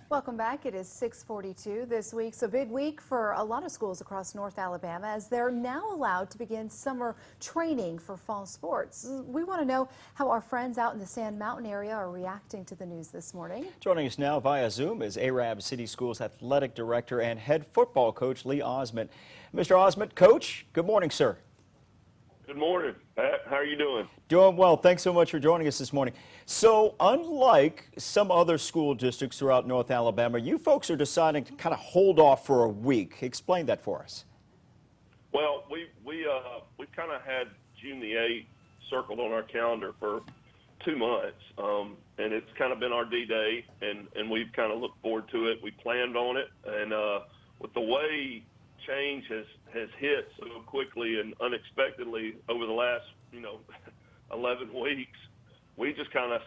Welcome back. It is 6:42. This week's a big week for a lot of schools across North Alabama as they're now allowed to begin summer training for fall sports. We want to know how our friends out in the Sand Mountain area are reacting to the news this morning. Joining us now via Zoom is Arab City Schools Athletic Director and head football coach Lee Ozmint. Mr. Ozmint, Coach, good morning, sir. Good morning, Pat. How are you doing? Doing well. Thanks so much for joining us this morning. So, unlike some other school districts throughout North Alabama, you folks are deciding to kind of hold off for a week. Explain that for us. Well, we've kind of had June the 8th circled on our calendar for 2 months, and it's kind of been our D-Day, and we've kind of looked forward to it. We planned on it, and with the way change has hit so quickly and unexpectedly over the last 11 weeks, we just kind of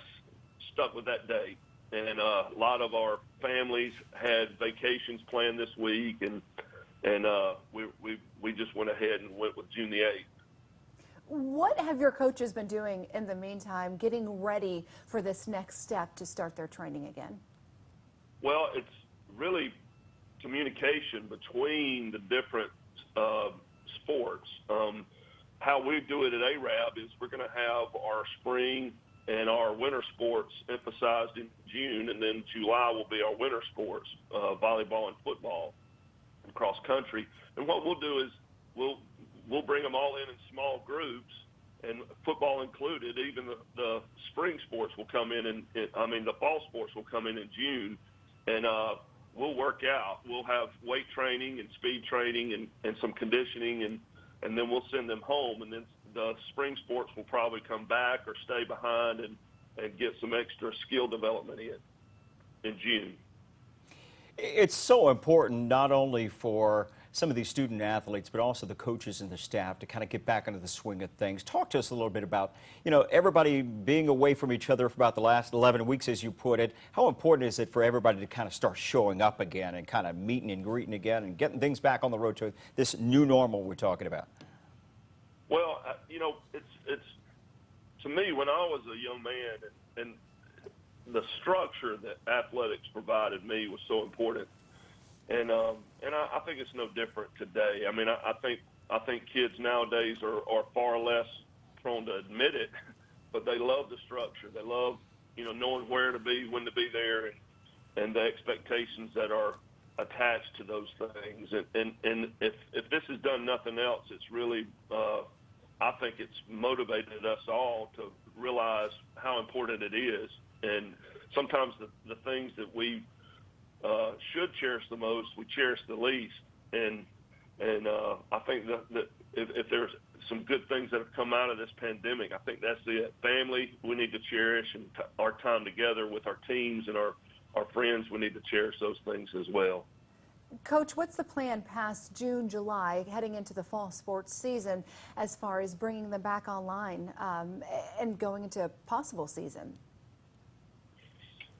stuck with that date. And a lot of our families had vacations planned this week, and we just went ahead and went with June the 8th. What have your coaches been doing in the meantime, getting ready for this next step to start their training again? Well, it's really communication between the different sports. How we do it at Arab is we're going to have our spring and our winter sports emphasized in June, and then July will be our winter sports, volleyball and football and cross country. And what we'll do is we'll bring them all in small groups, and football included. Even the spring sports will come in, the fall sports will come in June, and we'll work out. We'll have weight training and speed training and some conditioning, and then we'll send them home. And then the spring sports will probably come back or stay behind and get some extra skill development in June. It's so important not only for some of these student athletes, but also the coaches and the staff to kind of get back into the swing of things. Talk to us a little bit about, everybody being away from each other for about the last 11 weeks, as you put it. How important is it for everybody to kind of start showing up again and kind of meeting and greeting again and getting things back on the road to this new normal we're talking about? Well, it's to me, when I was a young man, and the structure that athletics provided me was so important. And I think it's no different today. I mean, I think kids nowadays are far less prone to admit it, but they love the structure. They love, knowing where to be, when to be there, and the expectations that are attached to those things. And if this has done nothing else, it's really, I think it's motivated us all to realize how important it is. And sometimes the things that we should cherish the most, we cherish the least. And I think that if there's some good things that have come out of this pandemic, I think that's it. Family, we need to cherish, and our time together with our teams and our friends, we need to cherish those things as well. Coach, what's the plan past June, July, heading into the fall sports season as far as bringing them back online and going into a possible season?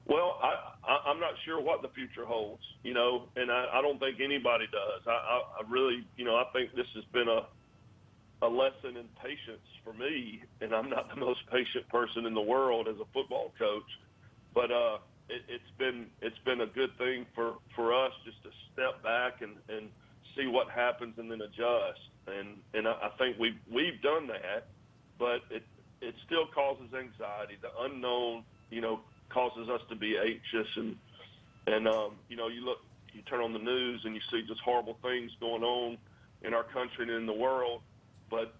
Well, I'm not sure what the future holds, and I don't think anybody does. I really, I think this has been a lesson in patience for me, and I'm not the most patient person in the world as a football coach, but it's been a good thing for us just to step back and see what happens and then adjust. And I think we've done that, but it still causes anxiety. The unknown, causes us to be anxious, and you turn on the news and you see just horrible things going on in our country and in the world. But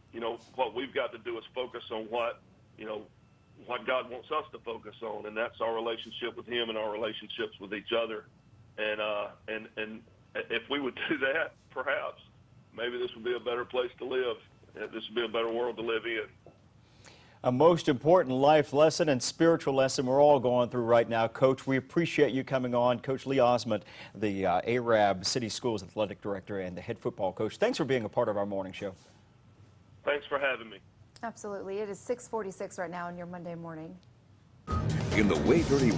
what we've got to do is focus on what God wants us to focus on, and that's our relationship with Him and our relationships with each other. And if we would do that, perhaps maybe this would be a better place to live. This would be a better world to live in. A most important life lesson and spiritual lesson we're all going through right now. Coach, we appreciate you coming on. Coach Lee Ozmint, the Arab City Schools Athletic Director and the head football coach. Thanks for being a part of our morning show. Thanks for having me. Absolutely. It is 6:46 right now on your Monday morning. In the Waverly